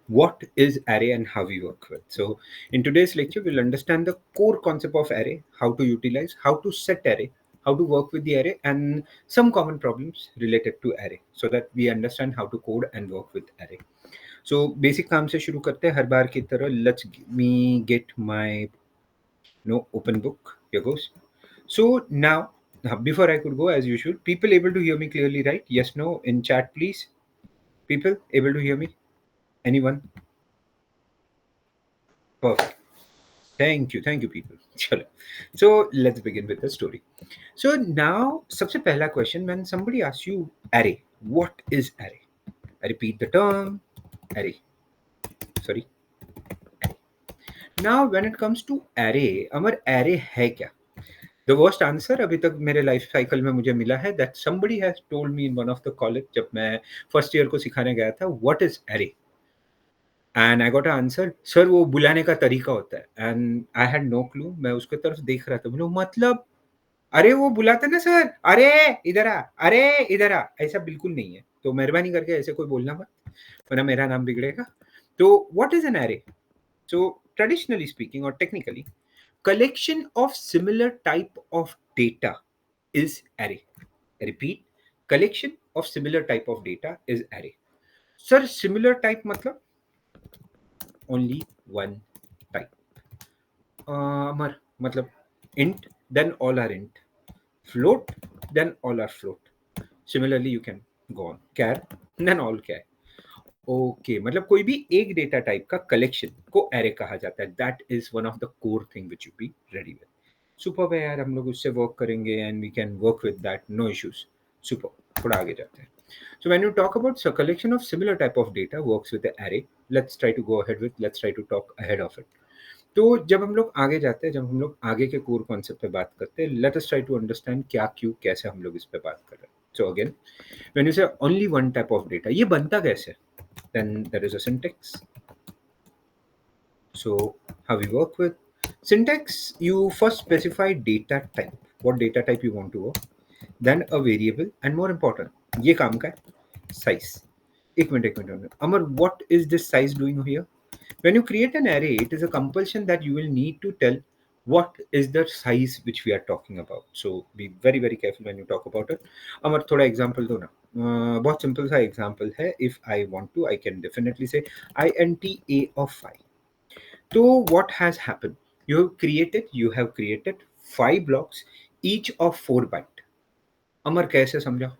what is array and how we work with. So in today's lecture, we'll understand the core concept of array, how to utilize, how to set array, how to work with the array, and some common problems related to array, so that we understand how to code and work with array. So basic काम से शुरू करते हैं हर बार की तरह. Let's me get my open book. Here goes. So now, before I could go, as usual, people able to hear me clearly, right? Yes, no, in chat, please. People able to hear me? Anyone? Perfect. Thank you, people. Chalo. So let's begin with the story. So now, सबसे पहला question, when somebody asks you array, what is array? I repeat the term array. Sorry. Now, when it comes to array, Amar array है क्या? The worst answer अभी तक मेरे life cycle में मुझे मिला है that somebody has told me in one of the college जब मैं फर्स्ट ईयर को सिखाने गया था, what is array? And I got an answer, sir वो बुलाने का तरीका होता है. And I had no clue. मैं उसके तरफ देख रहा था, बोलो मतलब अरे वो बुलाता ना सर, अरे इधर आ, अरे इधर आ, ऐसा बिल्कुल नहीं है. तो मेहरबानी करके ऐसे कोई बोलना मत, वरना मेरा नाम बिगड़ेगा. तो what is an array? So traditionally speaking or technically, collection of similar type of data is array. I repeat, collection of similar type of data is array. Sir, similar type मतलब only one type. Amar मतलब int, then all are int. Float, then all are float. Similarly, you can go on. Char, then all char. Okay मतलब कोई भी एक data type का collection को array कहा जाता है. That is one of the core thing which you be ready with. Super है यार, हम लोग उससे वर्क करेंगे and we can work with that, no issues. Super. थोड़ा आगे जाते हैं. So when you talk about a collection of similar type of data works with the array, let's try to talk ahead of it. तो जब हम लोग आगे जाते हैं, जब हम लोग आगे के कोर कॉन्सेप्ट पे बात करते हैं, let us try to understand क्या क्यों कैसे हम लोग इस पे बात कर रहे हैं. सो अगेन, व्हेन यू से only one type of data, ये बनता कैसे? Then there is a syntax. So how we work with syntax, you first specify data type, what data type you want to work, then a variable, and more important ये काम का है size. एक minute Amar, what is this size doing here? When you create an array, it is a compulsion that you will need to tell what is the size which we are talking about. So be very very careful when you talk about it. Amar थोड़ा example दो ना. बहुत simple सा example है. If I want to, I can definitely say INTA of 5. So what has happened? You have created 5 blocks, each of 4 byte. अमर कैसे समझा?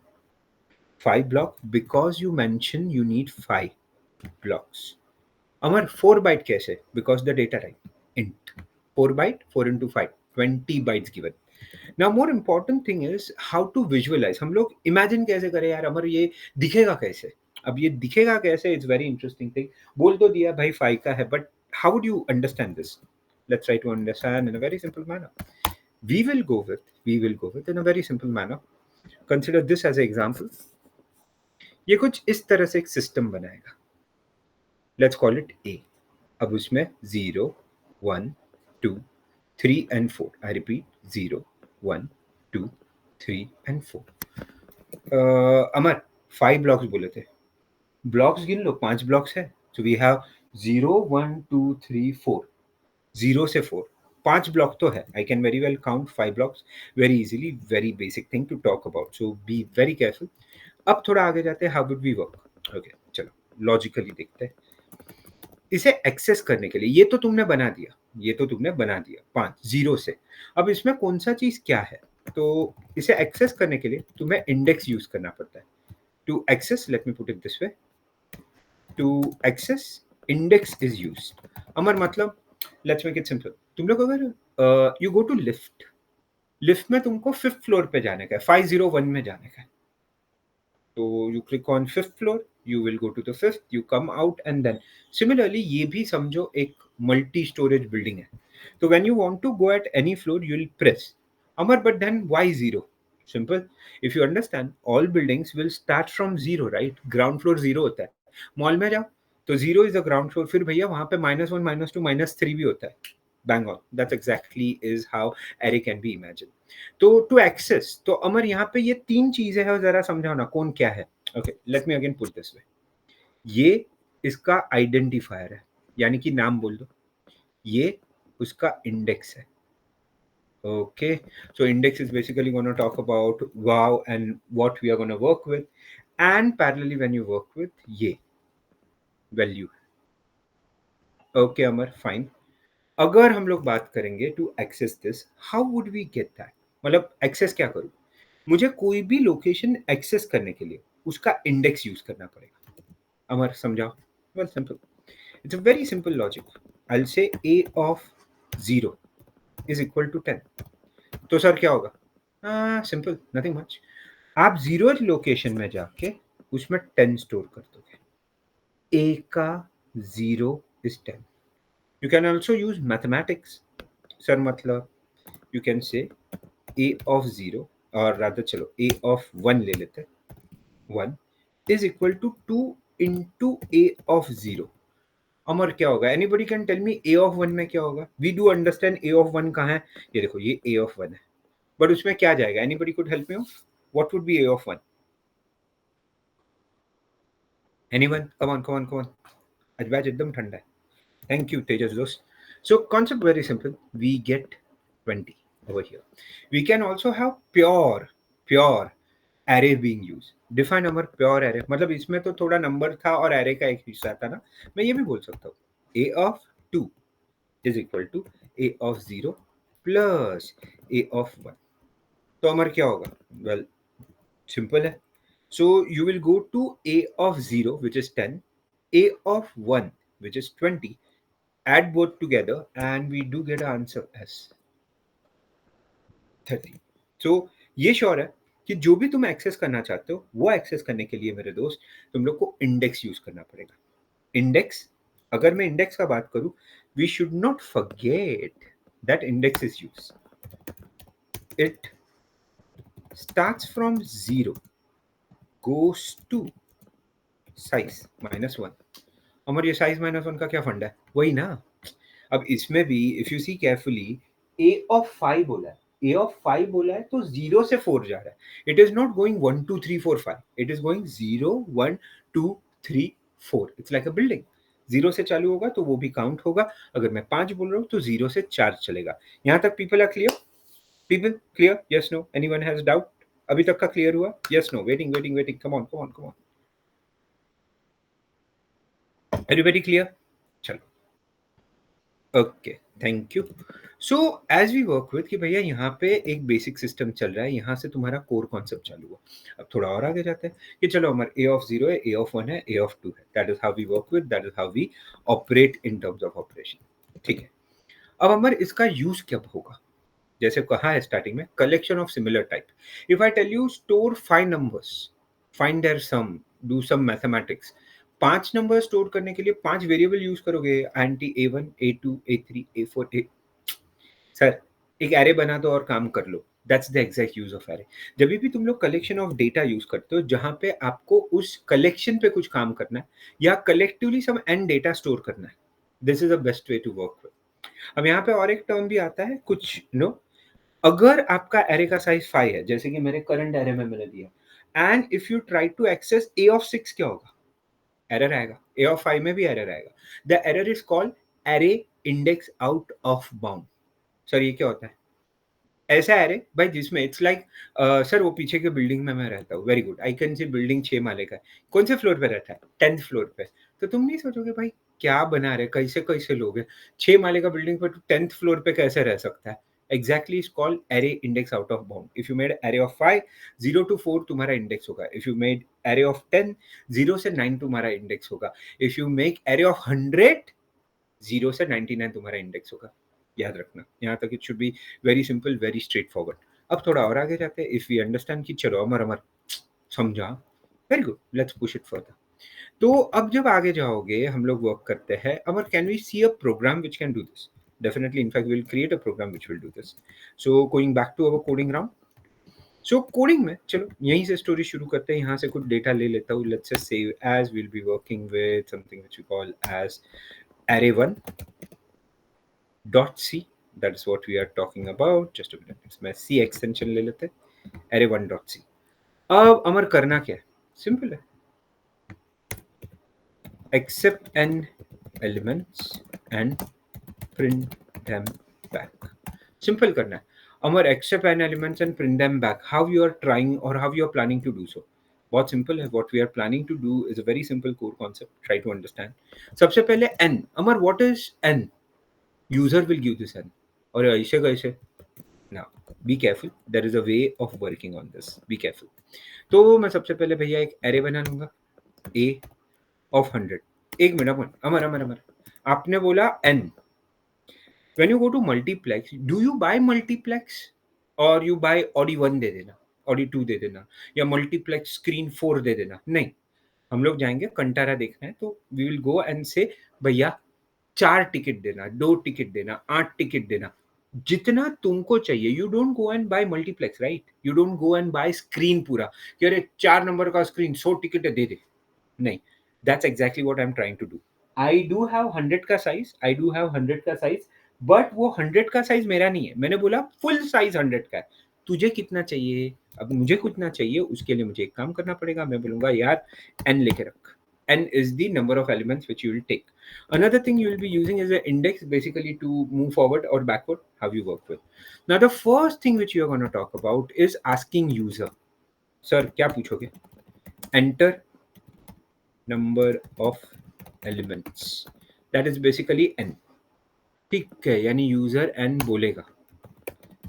5 block because you mention you need 5 blocks. Amar 4 byte कैसे? Because the data type int. 4 byte, 4 into 5, 20 bytes given. Now more important thing is how to visualize. हम लोग imagine कैसे करें यार अमर, ये दिखेगा कैसे? अब ये दिखेगा कैसे? It's very interesting thing. बोल तो दिया भाई 5 का है, but how would you understand this? Let's try to understand in a very simple manner. We will go with in a very simple manner. Consider this as an example. ये कुछ इस तरह से एक सिस्टम बनाएगा. लेट्स कॉल इट ए. अब उसमें 0 1 2 3 and 4. I repeat 0 1 2 3 and 4. Amar 5 blocks बोले थे. ब्लॉक्स गिन लो, 5 ब्लॉक्स है. सो वी हैव 0 1 2 3 4. 0 से 4, 5 ब्लॉक तो है. I can very well count 5 blocks very easily. Very basic thing to talk about. So be very careful. अब थोड़ा आगे जाते हैं. How would we work? Okay चलो लॉजिकली देखते हैं. इसे एक्सेस करने के लिए, ये तो तुमने बना दिया 5 0 से. अब इसमें कौन सा चीज क्या है? तो इसे एक्सेस करने के लिए तुम्हें इंडेक्स यूज करना पड़ता है. To access, let me put it this way, to access index is use. Amar मतलब लेट्स मेक इट सिंपल. तुम लोग अगर you go to lift, lift में तुमको 5th फ्लोर पे जाने का है, 501 में जाने का है. तो you click on 5th floor, you will go to the 5th, you come out, and then similarly ये भी समझो एक मल्टी स्टोरेज बिल्डिंग है. तो when you want to go at any floor you will press. Amar, but then why 0? Simple. If you understand, all buildings will start from 0, right? Ground floor 0 होता है. Mall में जाओ तो 0 is the ground floor. फिर भैया वहां पे -1 -2 -3 भी होता है. Bang on. That's exactly is how array can be imagined. तो टू एक्सेस, तो अमर यहाँ पे ये 3 चीजें हैं, जरा समझाओ ना कौन क्या है. Okay, let me again put this way. ये इसका आइडेंटिफायर है, यानी कि नाम बोल दो, ये उसका इंडेक्स है. Okay, so index is basically going to talk about wow and what we are going to work with, and parallelly when you work with ये value. Okay, Amar, fine. अगर हम लोग बात करेंगे to access this, how would we get that? मतलब access क्या करूं? मुझे कोई भी लोकेशन एक्सेस करने के लिए उसका इंडेक्स यूज करना पड़ेगा. अमर समझाओ. Well simple, it's a very simple logic. I will say a of 0 is equal to 10. तो सर क्या होगा? Simple, nothing much. आप 0th लोकेशन में जाके उसमें 10 स्टोर कर दोगे. a का 0 is 10. You can also use mathematics. Sir मतलब you can say a of 0, और rather चलो a of 1 ले लेते हैं. 1 is equal to 2 into a of 0. Amar क्या होगा? Anybody can tell me a of 1 में क्या होगा? We do understand a of 1 कहाँ है. ये देखो, ये a of 1 है, बट उसमें क्या जाएगा? Anybody could help me? What would be a of 1? Anyone? Come on, come on, come on. आज बैच एकदम ठंडा है. Thank you, Tejas दोस्त. So concept very simple. We get 20 over here. We can also have pure array being used. Define our pure array. मतलब इसमें तो थोड़ा number था और array का एक हिस्सा था ना. मैं ये भी बोल सकता हूँ, a of 2 is equal to a of 0 plus a of 1. तो अमर क्या होगा? Well, simple है. So you will go to a of 0 which is 10, a of 1 which is 20, add both together and we do get an answer as 30. So ये sure है कि जो भी तुम एक्सेस करना चाहते हो वो एक्सेस करने के लिए मेरे दोस्त तुम लोग को इंडेक्स यूज करना पड़ेगा. इंडेक्स, अगर मैं इंडेक्स का बात करूं, we should not forget that index is use. It starts from 0 goes to size -1. Amar ये साइज -1 का क्या फंडा है? वही ना. अब इसमें भी if you see carefully, a of 5 बोला है, a of 5 बोला है तो 0 से 4 जा रहा है. It is not going 1 2 3 4 5, it is going 0 1 2 3 4. It's like a building. 0 से चालू होगा तो वो भी काउंट होगा. अगर मैं 5 बोल रहा हूँ तो 0 से 4 चलेगा. यहाँ तक people are clear? People clear? Yes no? Anyone has doubt? अभी तक का क्लियर हुआ? Yes no? Waiting waiting waiting. Come on come on come on. Everybody clear? चलो. Okay, thank you. So as we work with कि भैया यहाँ पे एक बेसिक सिस्टम चल रहा है, यहाँ से तुम्हारा कोर कॉन्सेप्ट चालू हुआ. अब थोड़ा और आगे जाते हैं कि चलो हमारे a of 0 है, a of 1 है, a of 2 है. That is how we work with, that is how we operate in terms of operation. ठीक है. अब हमारे इसका यूज कब होगा? जैसे कहा है स्टार्टिंग में, collection of similar type. If I tell you store 5 numbers, find their sum, do some mathematics. 5 number store करने के लिए 5 वेरिएबल यूज करोगे, एंटी a1 a2 a3 a4 a. Sir एक एरे बना दो और काम कर लो. That's the exact use of array. जब भी तुम लोग कलेक्शन ऑफ डेटा यूज करते हो जहां पे आपको उस कलेक्शन पे कुछ काम करना है या collectively sum and data store करना है, this is the best way to work with. अब यहाँ पे और एक टर्म भी आता है कुछ नो. अगर आपका एरे का साइज 5 है, जैसे कि मेरे करंट एरे में मैंने दिया, and if you try to access a of 6, क्या होगा? एरर आएगा. a of 5 में भी एरर आएगा. The error is called array index out of bound. Sir ये क्या होता है? ऐसा एरे भाई जिसमें इट्स लाइक सर वो पीछे के बिल्डिंग में मैं रहता हूँ. Very good, I can see building 6 माले का है. कौन से फ्लोर पे रहता है? 10th फ्लोर पे. तो तुम नहीं सोचोगे भाई क्या बना रहे, कैसे कैसे लोग हैं, 6 माले का बिल्डिंग पे 10th फ्लोर पे कैसे रह सकता है? Exactly is called array index out of bound. If you made array of 5, 0 to 4 तुम्हारा इंडेक्स होगा. If you made array of 10, 0 से 9 तुम्हारा इंडेक्स होगा. If you make array of 100, 0 से 99 तुम्हारा इंडेक्स होगा. याद रखना. यहाँ तक it should be very simple, very straight forward. अब थोड़ा और आगे जाते हैं. इफ वी अंडरस्टैंड कि चलो अमर अमर समझा, very good, let's push it further. तो अब जब आगे जाओगे हम लोग वर्क करते हैं. Amar can we see a program which can do this? Definitely, in fact will create a program which will do this. So going back to our coding round. So coding में चलो यहीं से स्टोरी शुरू करते हैं. यहाँ से कुछ डेटा ले लेता हूँ. Let's just say as will be working with something which we call as array1 dot c. That is what we are talking about. Just a minute, इसमें c extension ले लेते हैं. array1 dot c. अब अमर करना क्या है? Simple है. accept n elements and print them back. Simple करना है. Amar, accept n elements and print them back. How you are trying or how you are planning to do so? बहुत simple है. What we are planning to do is a very simple core concept. Try to understand. सबसे पहले n. Amar, what is n? User will give this n. और ऐसे कैसे? Now, be careful. There is a way of working on this. Be careful. तो मैं सबसे पहले भैया एक array बना लूंगा. A of 100. एक मिनट. अमर अमर अमर. आपने बोला n. When you go to multiplex, do you buy multiplex or you buy Audi 1 दे देना, Audi 2 दे देना, या multiplex screen 4 दे देना? नहीं, हम लोग जाएंगे कंटारा देखना है तो we will go and say भैया 4 टिकट देना, 2 टिकट देना, 8 टिकट देना, जितना तुमको चाहिए. You don't go and buy multiplex, right? You don't go and buy screen पूरा कि अरे 4 नंबर का स्क्रीन 100 टिकट दे दे. नहीं, that's exactly what I am trying to do. I do have 100 का साइज, आई डू हैव 100 का size, but वो 100 का साइज मेरा नहीं है. मैंने बोला फुल साइज 100 का है. तुझे कितना चाहिए? अब मुझे कितना चाहिए उसके लिए मुझे एक काम करना पड़ेगा. मैं बोलूंगा यार n लेके रख. n is the number of elements which you will take. Another thing you will be using is an index basically to move forward or backward, how you work with. Now the first thing which you are going to talk about is asking user. Sir, क्या पूछोगे? Enter number of elements. That is basically n. ठीक है, यानी user n बोलेगा.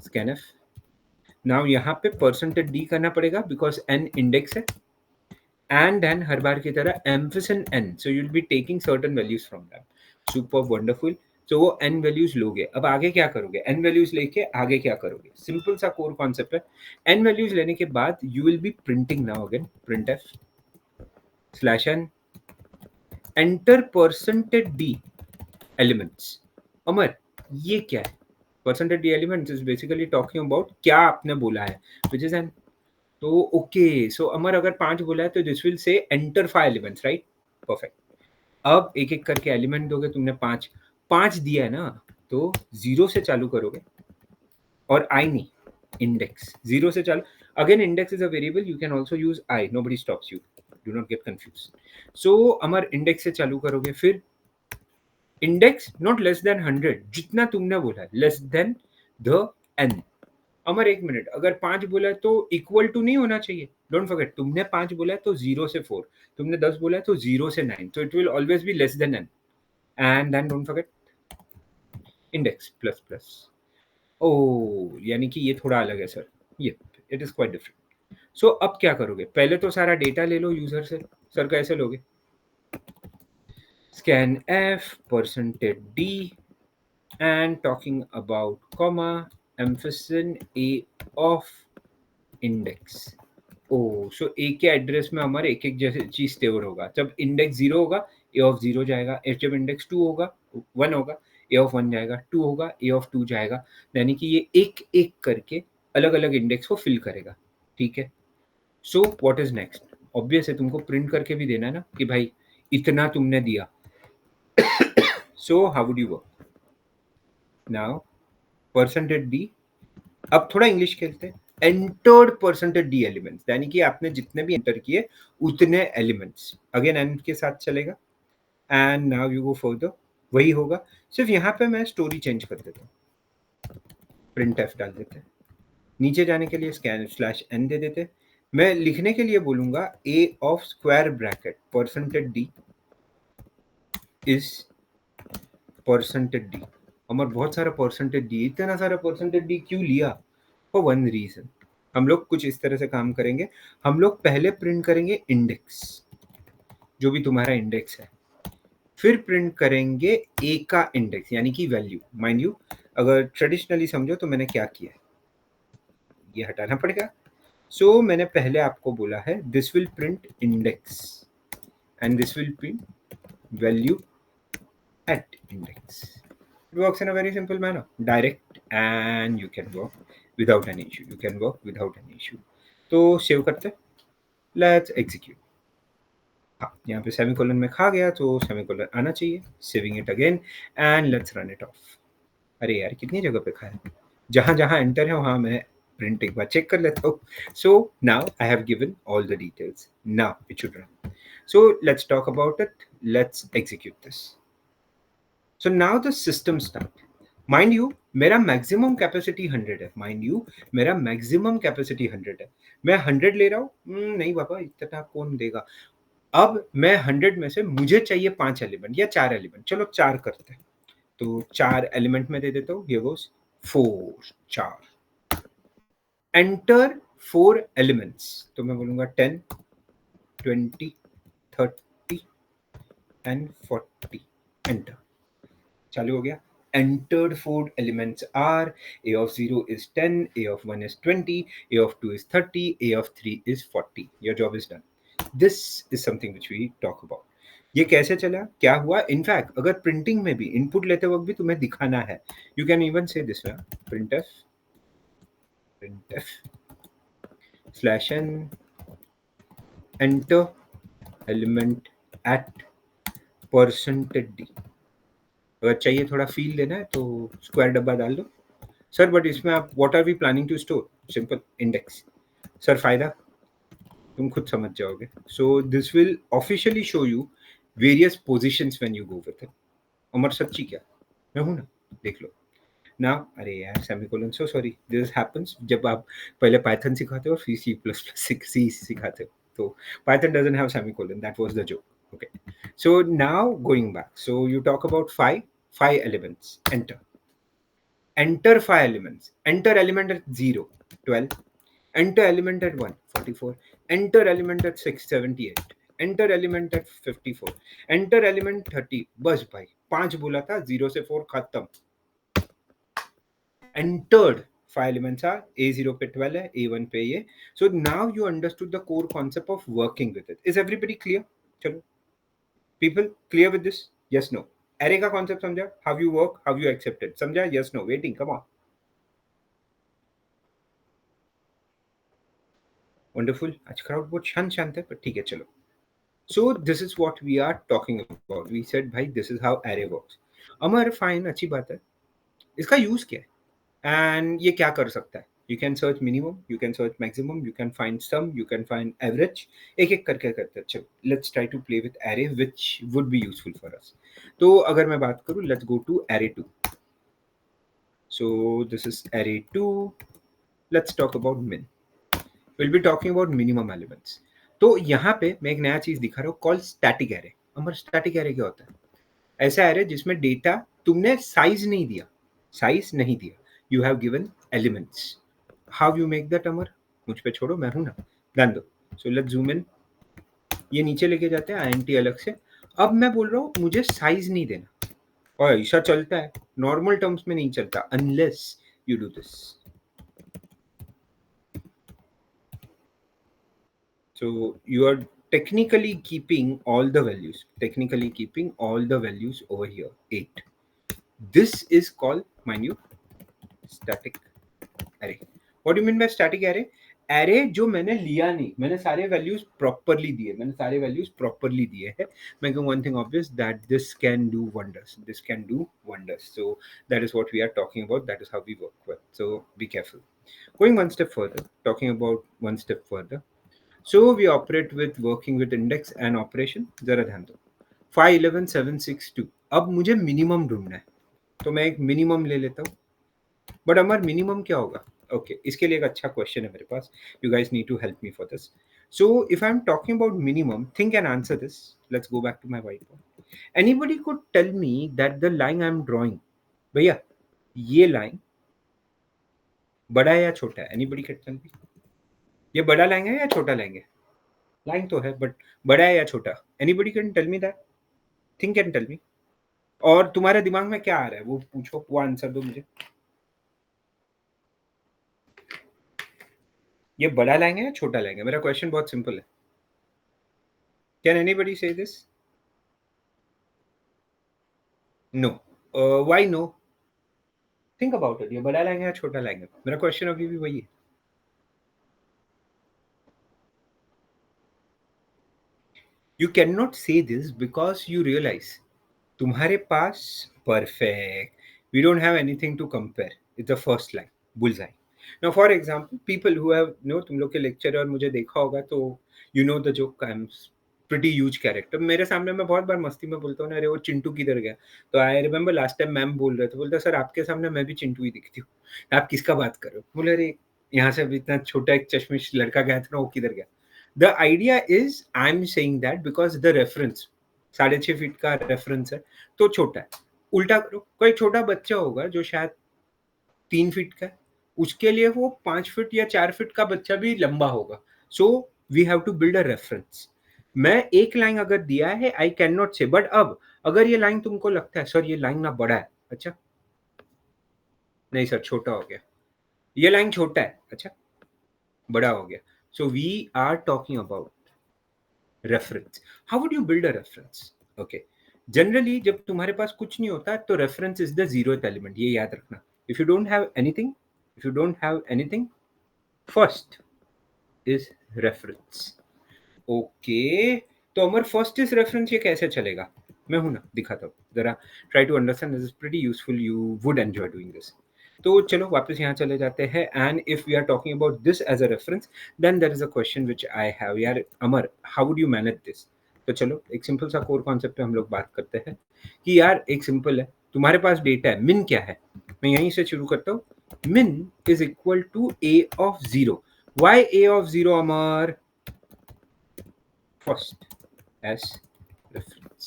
scanf. Now यहाँ पे percentage d करना पड़ेगा बिकॉज n इंडेक्स है. एंड देन हर बार की तरह एम्फिसन n. So you will be taking certain values from that. Super wonderful. तो वो n वैल्यूज लोगे. अब आगे क्या करोगे? n वैल्यूज लेके आगे क्या करोगे? सिंपल सा कोर कॉन्सेप्ट है. n वैल्यूज लेने के बाद you will be printing now again printf /n enter percentage d elements. Amar, ये क्या है? Percentage D elements is basically talking about क्या आपने बोला है, विच इज एन. तो ओके, सो अमर अगर 5 बोला है तो this will say enter 5 elements, right? Perfect. अब एक एक करके एलिमेंट दोगे. तुमने 5 दिया है ना, तो 0 से चालू करोगे. और आई नहीं, इंडेक्स 0 से चालू. Again index is a variable, you can also use I, nobody stops you, do not get confuse. So Amar index से चालू करोगे. फिर इंडेक्स नॉट लेस देन 100, जितना तुमने बोला है, लेस देन द n. अमर एक मिनट, अगर 5 बोला है तो इक्वल टू नहीं होना चाहिए. डोंट फॉरगेट, तुमने 5 बोला है तो 0 से 4, तुमने 10 बोला है तो 0 से 9, तो it will always be less than n. And then don't forget index plus plus. ओ, यानी कि ये थोड़ा अलग है सर. ये it is quite different. So अब क्या करोगे? पहले तो सारा डेटा ले लो यूजर से. सर कैसे लोगे? scanf percentage d and talking about comma ampersand a of index. ओ, सो a के एड्रेस में हमारे एक एक जैसे चीज स्टोर होगा. जब इंडेक्स 0 होगा a of 0 जाएगा. जब इंडेक्स 2 होगा 1 होगा, a of 1 जाएगा. 2 होगा, a of 2 जाएगा. यानी कि ये एक एक करके अलग अलग इंडेक्स को फिल करेगा. ठीक है. So what is next? Obvious है, तुमको प्रिंट करके भी देना है ना कि भाई इतना तुमने दिया. So how would you work? Now percentage d. अब थोड़ा इंग्लिश खेलते हैं. एंटर्ड परसेंटेज डी एलिमेंट्स, यानी कि आपने जितने भी एंटर किए उतने एलिमेंट्स. अगेन एन के साथ चलेगा. And now you go further. वही होगा, सिर्फ यहाँ पे मैं स्टोरी चेंज कर देता हूँ. प्रिंट एफ डाल देते हैं. नीचे जाने के लिए scanf/n दे देते. मैं लिखने के लिए बोलूंगा a of square bracket percentage d is percentage D. Amar बहुत सारा परसेंटेज डी, इतना सारा परसेंटेज डी क्यों लिया? For one reason. हम लोग कुछ इस तरह से काम करेंगे. हम लोग पहले प्रिंट करेंगे इंडेक्स, जो भी तुम्हारा इंडेक्स है. फिर प्रिंट करेंगे ए का इंडेक्स, यानी कि वैल्यू. माइंड यू, अगर ट्रेडिशनली समझो तो मैंने क्या किया है, ये हटाना पड़ेगा. सो मैंने पहले आपको बोला है this will print index and this will print value at index. It works in a very simple manner, direct, and you can work without an issue. You can work without an issue. तो save करते, let's execute. हाँ, यहाँ पे semicolon में खा गया तो semicolon आना चाहिए. Saving it again and let's run it of. अरे यार कितनी जगह पे खाया, जहाँ जहाँ एंटर है वहाँ मैं प्रिंट एक बार चेक कर लेता हूँ. So now I have given all the details. Now it should run. So let's talk about it. Let's execute this. So now the system start. Mind you, मेरा मैक्सिमम कैपेसिटी 100 है. Mind you, मेरा maximum capacity 100 है. मैं 100 ले रहा हूँ. नहीं बाबा, इतना कौन देगा. अब मैं 100 में से मुझे चाहिए 5 एलिमेंट या 4 एलिमेंट. चलो 4 करते हैं. तो 4 एलिमेंट में दे देता हूँ. ये गोस 4, 4. Enter 4 elements. तो मैं बोलूंगा 10, 20, 30 एंड 40. एंटर. चालू हो गया. Entered 4 elements are a of 0 is 10, a of 1 is 20, a of 2 is 30, a of 3 is 40. Your job is done. This is something which we talk about. ये कैसे चला, क्या हुआ. इनफैक्ट अगर प्रिंटिंग में भी इनपुट लेते वक्त भी तुम्हें दिखाना है, यू कैन इवन से this way, printf /n enter element at %d. अगर चाहिए थोड़ा फील देना है तो स्क्वायर डब्बा डाल दो. सर बट इसमें आप what are we planning to store. Simple index. Sir फायदा तुम खुद समझ जाओगे. So this will officially show you various positions when you go with it. Amar सच्ची क्या, मैं हूं ना, देख लो ना. अरे यार semicolon, so sorry, this happens जब आप पहले पाइथन सिखाते हो और फिर C++ सिखाते हो. तो Python doesn't have semicolon, that was the joke. Okay, so now going back, so you talk about five elements. Enter 5 elements. Enter element at 0, 12. Enter element at 1, 44. Enter element at 6, 78. Enter element at 54. Enter element 30. बस भाई 5 बोला था, 0 से 4 खत्म. Entered 5 elements are A0 पे 12 है, A1 पे ये. So now you understood the core concept of working with it. Is everybody clear? चलो. People clear with this? Yes, no. Array का concept समझा? How you work, how you accept it. समझा? Yes, no. Waiting, come on. Wonderful. आज crowd बहुत शांत है, पर ठीक है चलो. So this is what we are talking about. We said भाई this is how array works. Amar fine, अच्छी बात है. इसका use क्या है? And ये क्या कर सकता है? You can search minimum, you can search maximum, you can find sum, you can find average. एक एक करके करते हैं. चलो, let's try to play with array which would be useful for us. तो अगर मैं बात करूँ, let's go to array 2. So this is array 2. Let's talk about min. We'll be talking about minimum elements. तो यहाँ पे मैं एक नया चीज दिखा रहा हूँ कॉल स्टैटिक एरे. अमर स्टैटिक एरे क्या होता है? ऐसा एरे जिसमें डेटा तुमने साइज नहीं दिया, साइज नहीं दिया, you have given elements. How you make that Amar? मुझ पे छोड़ो, मैं हूं ना, ध्यान दो. So let's zoom in. ये नीचे लेके जाते हैं INT अलग से. अब मैं बोल रहा हूँ मुझे साइज नहीं देना, और ऐसा चलता है, नॉर्मल टर्म्स में नहीं चलता unless you do this. So you are technically keeping all the values, over here, 8. This is called, mind you, static array. What do you mean by static array? Array जो मैंने लिया नहीं, मैंने सारे values properly दिए, मैं कहूँ one thing obvious, that this can do wonders. So that is what we are talking about, that is how we work with. So be careful. Going one step further, so we operate with working with index and operation. जरा ध्यान दो. 5, 11, 7, 6, 2. अब मुझे minimum ढूंढना है, तो मैं एक मिनिमम ले लेता हूँ. बट अमर मिनिमम क्या होगा? ओके, इसके लिए एक अच्छा क्वेश्चन है मेरे पास. You guys need to help me for this. So if I am talking about minimum, think and answer this. Let's go back to my whiteboard. Anybody could tell me that the line I am drawing, भैया ये line बड़ा है या छोटा है? Anybody can tell me. ये बड़ा line है या छोटा लाइन है? लाइन तो है, बट बड़ा है या छोटा? Anybody can tell me that. Think and tell me. और तुम्हारे दिमाग में क्या आ रहा है वो पूछो, वो आंसर दो मुझे. ये बड़ा लाएंगे या छोटा लाएंगे? मेरा क्वेश्चन बहुत सिंपल है. Can anybody say this? No. Why no? Think about it. ये बड़ा लाएंगे या छोटा लाएंगे? मेरा क्वेश्चन अभी भी वही है. You can not say this because you realize तुम्हारे पास perfect, we don't have anything to compare. It's the first line, bullseye. Now for example people who have no तुम लोग के लेक्चर और मुझे देखा होगा तो you know the joke I am pretty huge character. मेरे सामने मैं बहुत बार मस्ती में बोलता हूँ ना, अरे वो चिंटू किधर गया? तो I remember last time ma'am बोल रहे थे, बोलता सर आपके सामने मैं भी चिंटू ही दिखती हूँ, आप किसका बात कर रहे हो? बोले अरे यहाँ से अभी इतना छोटा एक चश्मिश लड़का गया था ना, वो किधर गया? The idea is I am saying that because the reference 6.5 feet का रेफरेंस है तो छोटा है। उल्टा करो, कोई छोटा बच्चा होगा जो शायद 3 फीट का है, उसके लिए वो 5 फीट या 4 फीट का बच्चा भी लंबा होगा। So we have to build a reference. मैं एक लाइन अगर दिया है I can not say, but अब अगर ये लाइन तुमको लगता है सर ये लाइन ना बड़ा है, अच्छा नहीं सर छोटा हो गया, ये लाइन छोटा है, अच्छा बड़ा हो गया। So we are talking about reference. How would you build a reference? Okay, generally जब तुम्हारे पास कुछ नहीं होता तो reference is the zeroth element, ये याद रखना। If you don't have anything, if you don't have anything, first is reference. Okay, तो अमर फर्स्ट इज रेफरेंस ये कैसे चलेगा? मैं हूं ना, दिखाता हूँ जरा, try to understand, this is pretty useful, you would enjoy doing this. तो चलो वापस यहाँ चले जाते हैं, and if we are talking about this as a reference then there is a question which I have, यार Amar how would you manage this? तो चलो एक सिंपल सा कोर कॉन्सेप्ट पे हम लोग बात करते हैं कि यार एक सिंपल है, तुम्हारे पास डेटा है, मिन क्या है? मैं यहीं से शुरू करता हूँ, min is equal to A of zero. Why A of zero Amar? first as reference.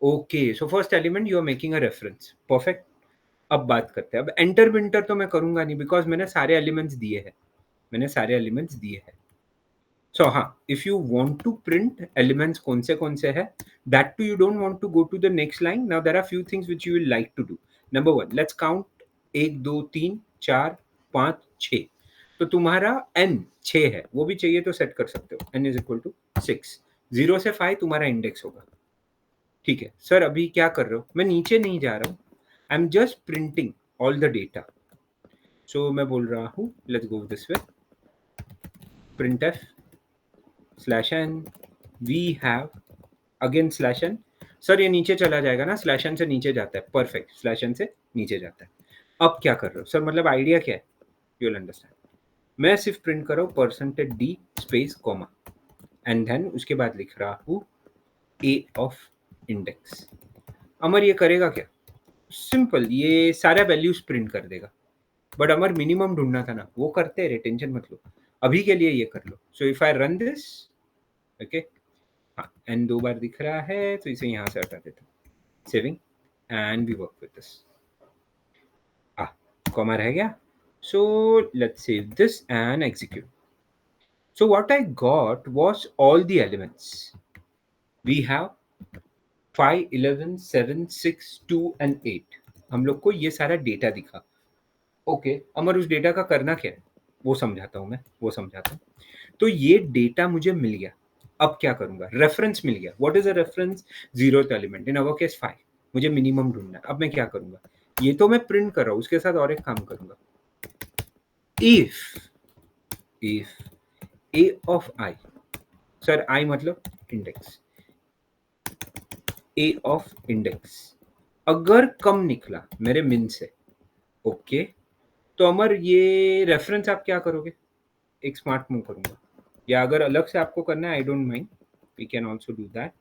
Okay, so first element you are making a reference. Perfect. अब बात करते हैं, अब एंटर विंटर तो मैं करूंगा नहीं बिकॉज मैंने सारे एलिमेंट्स दिए हैं, मैंने सारे एलिमेंट्स दिए हैं। सो हाँ, if you want to print elements कौन से है, that to you don't want to go to the next line. Now there are few things which you will like to do. Number 1, let's count 1 2 3 4 5 6। तो तुम्हारा n 6 है, वो भी चाहिए तो सेट कर सकते हो, n इज इक्वल टू 6। 0 से 5 तुम्हारा इंडेक्स होगा। ठीक है सर, अभी क्या कर रहे हो? मैं नीचे नहीं जा रहा हूँ, I am just printing all the data. So मैं बोल रहा हूँ let's go this way, printf slash N, we have again slash N. Sir ये नीचे चला जाएगा ना, स्लैश एन से नीचे जाता है, परफेक्ट, स्लैश एन से नीचे जाता है। अब क्या कर रहे हो सर, मतलब आइडिया क्या है? You will understand. मैं सिर्फ प्रिंट कर रहा हूँ percentage D space comma, and then उसके बाद लिख रहा हूँ ए ऑफ इंडेक्स। अमर ये करेगा क्या? सिंपल, ये सारा वैल्यूज प्रिंट कर देगा, बट अमर मिनिमम ढूंढना था ना, वो करते रहे, टेंशन मत लो, अभी के लिए ये कर लो। So if I run this, okay, हाँ एन 2 बार दिख रहा है तो इसे यहाँ से हटा देता हूँ, saving, and we work with this. Comma रह गया, so let's save this and execute. So what I got was all the elements, we have 5 11 7 6 2 and 8। हम लोग को ये सारा डेटा दिखा। ओके, अमर उस डेटा का करना क्या है वो समझाता हूँ मैं, वो समझाता हूँ। तो ये डेटा मुझे मिल गया, अब क्या करूंगा? रेफरेंस मिल गया। What is a reference? Zeroth element, in our case 5। मुझे मिनिमम ढूंढना है, अब मैं क्या करूंगा? ये तो मैं प्रिंट कर रहा हूँ, उसके साथ और एक काम करूंगा, if A of I, sir I मतलब इंडेक्स, ए ऑफ इंडेक्स अगर कम निकला मेरे मिन से, ओके, तो अमर ये रेफरेंस आप क्या करोगे? एक स्मार्ट मूव करूंगा, या अगर अलग से आपको करना है I don't mind, we can also do that.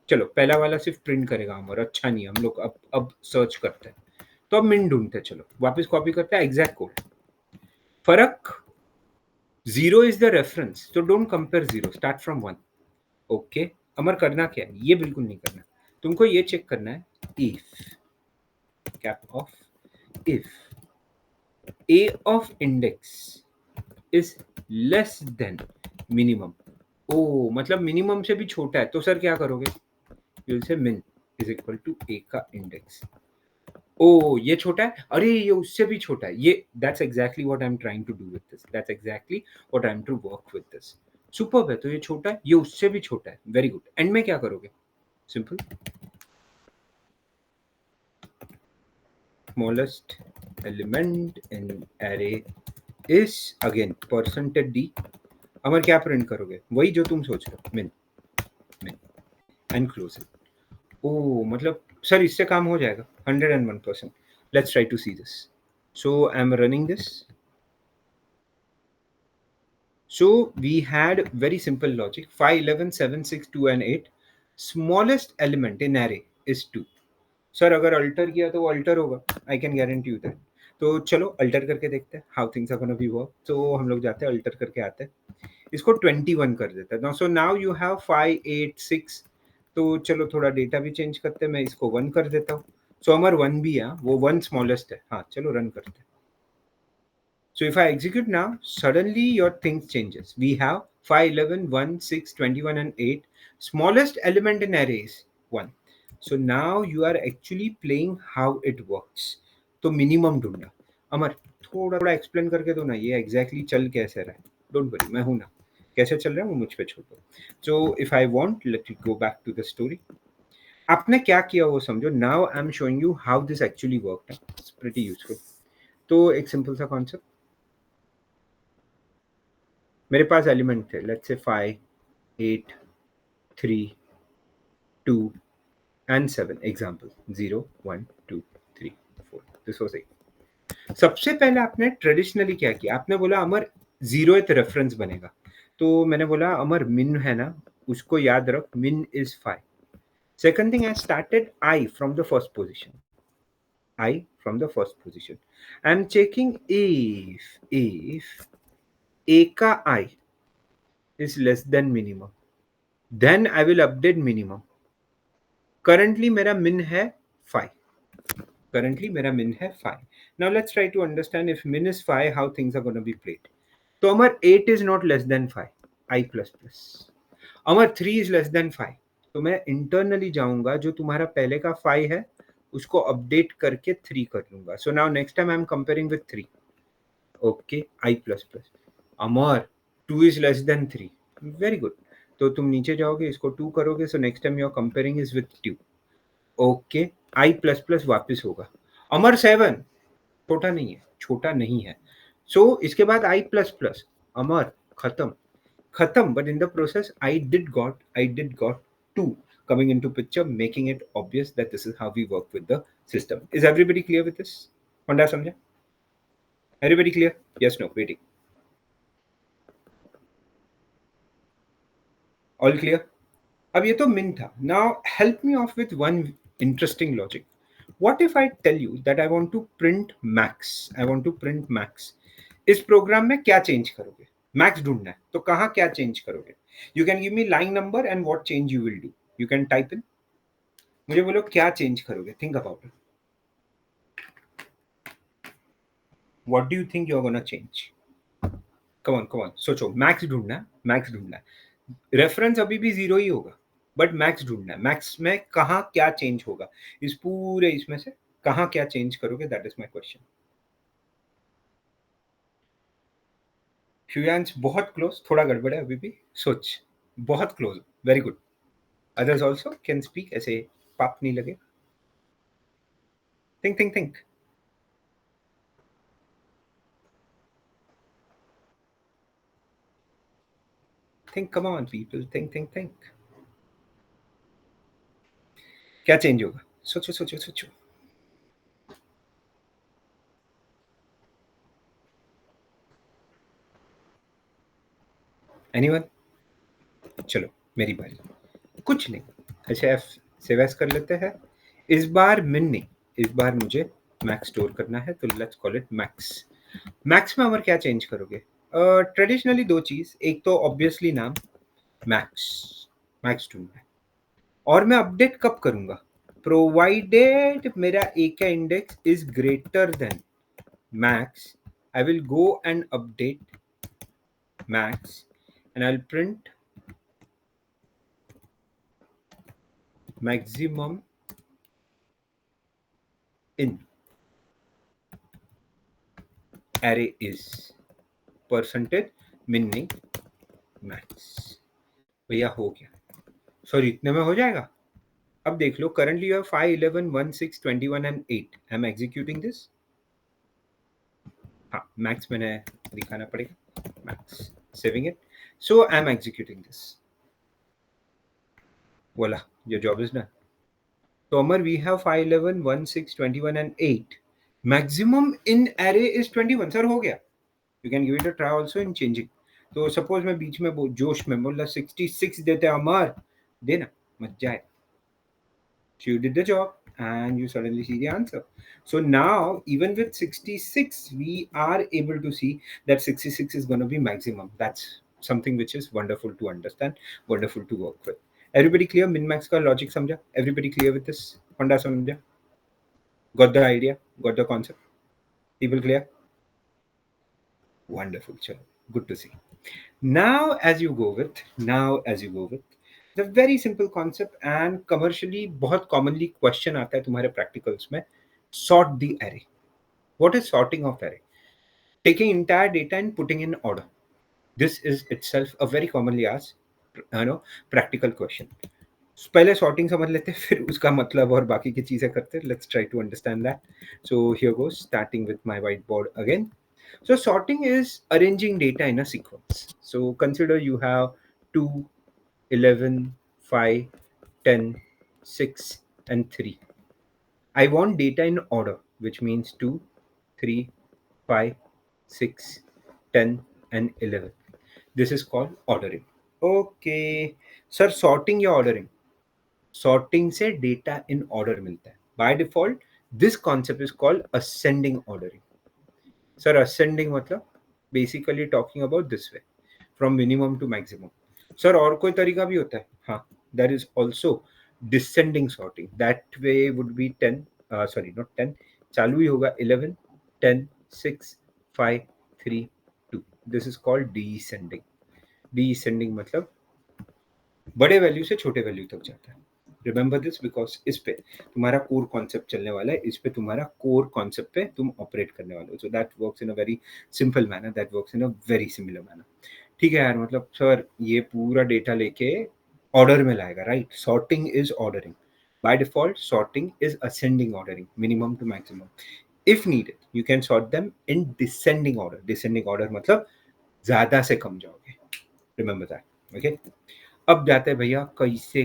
चलो पहला वाला सिर्फ प्रिंट करेगा अमर, अच्छा नहीं, हम लोग अब सर्च करते हैं, तो अब मिन ढूंढते हैं। चलो वापस कॉपी करते हैं एग्जैक्ट कोड। फर्क, जीरो इज द रेफरेंस, तो don't compare zero, start from 1। Okay, Amar करना क्या है? ये बिल्कुल नहीं करना, तुमको ये चेक करना है, if cap of if A of index is less than minimum. ओ मतलब मिनिमम से भी छोटा है, तो सर क्या करोगे? यू विल से मिन इज इक्वल टू ए का इंडेक्स। ओ ये छोटा है, अरे ये उससे भी छोटा है, ये that's exactly what I am trying to do with this, that's exactly what I am to work with this. Superb है, तो ये छोटा है, ये उससे भी छोटा है, वेरी गुड। एंड में क्या करोगे? Simple, smallest element in array is again percentage D. Amar क्या प्रिंट करोगे? वही जो तुम सोच रहे हो, मिन मिन एंड क्लोज इट। ओ मतलब सर इससे काम हो जाएगा 101%। Let's try to see this. So I am running this, So we had very simple logic. 5, 11, 7, 6, 2 and 8. Smallest element in array is 2. Sir अगर अल्टर किया तो वो अल्टर होगा, I can guarantee you that. तो चलो अल्टर करके देखते हैं how things are gonna be work. तो हम लोग जाते हैं अल्टर करके आते हैं, इसको 21 कर देते हैं. So now you have 5, 8, 6. तो चलो थोड़ा डेटा भी चेंज करते हैं, मैं इसको 1 कर देता हूँ. सो हमारा 1 भी है, वो 1 स्मॉलेस्ट है. हाँ चलो रन करते हैं. So if I execute now, suddenly your things changes. We have 5, 11, 1, 6, 21 and 8. Smallest element in array is 1. So now you are actually playing how it works. तो मिनिमम ढूंढना. अमर थोड़ा थोड़ा एक्सप्लेन करके दो ना, ये एग्जैक्टली चल कैसे रहा है. डोंट वरी, मैं हूं ना. कैसे चल रहा है वो मुझ पे छोड़ दो. So if I want, let you go back to the story. आपने क्या किया वो समझो. Now I am showing you how this actually work. It's pretty useful. तो एक सिंपल सा कॉन्सेप्ट. मेरे पास एलिमेंट थे, let's say 5, 8, 3, 2 and 7. Example 0, 1, 2, 3, 4. This was it. सबसे पहले आपने ट्रेडिशनली क्या किया, आपने बोला अमर 0th रेफरेंस बनेगा. तो मैंने बोला अमर मिन है ना, उसको याद रख, मिन is 5. Second thing, I started I from the first position. I from the first position. I am checking if a का I is less than minimum, then I will update minimum. Currently मेरा min है 5. Currently मेरा min है 5. Now let's try to understand if min is 5, how things are going to be played. तो अमर 8 is not less than 5, I plus plus. Amar 3 is less than 5. तो मैं internally जाऊंगा, जो तुम्हारा पहले का 5 है उसको अपडेट करके 3 कर लूंगा. So now next time I am comparing with 3. Okay, I plus plus. अमर 2 is less than 3. Very good. तो तुम नीचे जाओगे, इसको 2 करोगे, so next time you are comparing is with 2. Okay, I plus plus वापिस होगा. अमर 7 छोटा नहीं है, छोटा नहीं है. सो इसके बाद आई प्लस प्लस. अमर खत्म खत्म. But in the process I did got 2 coming into picture, making it obvious that this is how we work with the system. Is everybody clear with this? Honda समझा? Everybody clear? Yes, no, waiting. All clear? अब ये तो min था. Now help me off with one interesting logic. What if I tell you that I want to print max? I want to print max. इस programme में क्या change करोगे? Max ढूंढना है, तो कहाँ क्या चेंज करोगे? You can give me line number and what change you will do. You can type in. मुझे बोलो क्या चेंज करोगे. Think about it. What do you think you are gonna change? Come on सोचो. Max ढूंढना है, max ढूंढना है. Reference अभी भी 0 ही होगा, बट मैक्स ढूंढना है. मैक्स में कहाँ क्या चेंज होगा, इस पूरे इसमें से कहाँ क्या चेंज करोगे? That is my question. फ्यूएंस बहुत क्लोज, थोड़ा गड़बड़ है अभी भी. सोच, बहुत close. Very good. Others also can speak, ऐसे पाप नहीं लगे. Think think think. Think, come on people, think think think. क्या चेंज होगा? सोचो सोचो सोचो. एनीवन? चलो मेरी बारी. कुछ नहीं, ऐसे एफ से वैस कर लेते हैं. इस बार मिन नहीं, इस बार मुझे मैक्स स्टोर करना है, तो let's call it max. Max में अमर क्या चेंज करोगे? ट्रेडिशनली 2 चीज. एक तो ऑब्वियसली नाम मैक्स, मैक्स ढूंढना है. और मैं अपडेट कब करूंगा? प्रोवाइडेड मेरा ए का index is greater than max, I will go and update max and I'll print maximum in array is percentage min नहीं max. भैया हो गया. सॉरी, इतने में हो जाएगा. अब देख लो, currently you have 5, 11, 1, 6, 21 and 8. I am executing this. हाँ, मैक्स मैंने दिखाना पड़ेगा. Max, saving it. So I'm executing this. Voila, your job is done. So Amar, we have 5, 11, 1, 6, 21 and 8. Maximum in array is 21. Sir, हो गया. You can give it a try also in changing. तो suppose मैं बीच में जोश में बोला 66 देते अमर, देना मत जाए. So you did the job and you suddenly see the answer. So now, even with 66, we are able to see that 66 is going to be maximum. That's something which is wonderful to understand, wonderful to work with. Everybody clear? Min-max ka logic samjha? Everybody clear with this? Honda samjha? Got the idea? Got the concept? People clear? Wonderful. Chalo. Good to see. Now as you go with the very simple concept and commercially बहुत commonly question आता है तुम्हारे practicals में, sort the array. What is sorting of array? Taking entire data and putting in order. This is itself a very commonly asked practical question. पहले sorting समझ लेते फिर उसका मतलब और बाकी की चीजें करते. Let's try to understand that. So here goes, starting with my whiteboard again. So sorting is arranging data in a sequence. So consider you have 2, 11, 5, 10, 6, and 3. I want data in order, which means 2, 3, 5, 6, 10, and 11. This is called ordering. Okay. Sir, sorting या ordering? Sorting से data in order मिलता है. By default, this concept is called ascending ordering. Sir, ascending मतलब basically talking about this way, from minimum to maximum. Sir, और कोई तरीका भी होता है? हाँ, there is also descending sorting. That way would be 10, sorry, not 10, चालू ही होगा 11, 10, 6, 5, 3, 2. This is called descending. Descending मतलब बड़े वैल्यू से छोटे वैल्यू तक जाता है. रिमेंबर दिस बिकॉज इस पे तुम्हारा कोर कॉन्सेप्ट चलने वाला है. इस पे तुम्हारा कोर कॉन्सेप्ट पे तुम ऑपरेट करने वाले हो. So that works in a very simple manner, that works in a very similar manner. ठीक है यार, मतलब सर ये पूरा डेटा लेके ऑर्डर में लाएगा, right? Sorting is ordering. By default sorting is ascending ordering, minimum to maximum. If needed you can sort them in descending order. Descending order मतलब ज्यादा से कम जाओगे. Remember that. ओके, अब जाते हैं भैया कैसे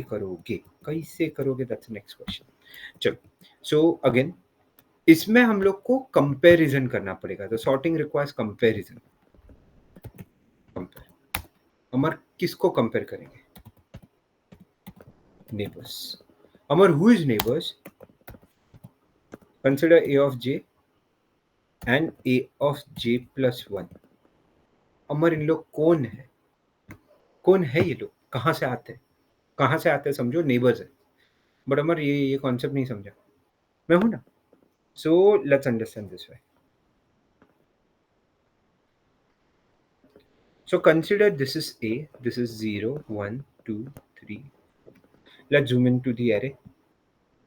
करोगे, दैट्स नेक्स्ट क्वेश्चन. चलो, सो अगेन इसमें हम लोग को कंपैरिजन करना पड़ेगा. तो सॉर्टिंग रिक्वायर्स कंपैरिजन. कंपेयर, अमर किसको कंपेयर करेंगे? Neighbours. Amar, who is neighbours? Consider a of j and a of j plus 1. अमर, इन लोग कौन है ये लोग? कहाँ से आते हैं? समझो, नेबर्स है. बट अमर ये कॉन्सेप्ट नहीं समझा. मैं हूं ना. So let's understand this way. So consider this is A, this is 0, 1, 2, 3. Let's zoom into the array.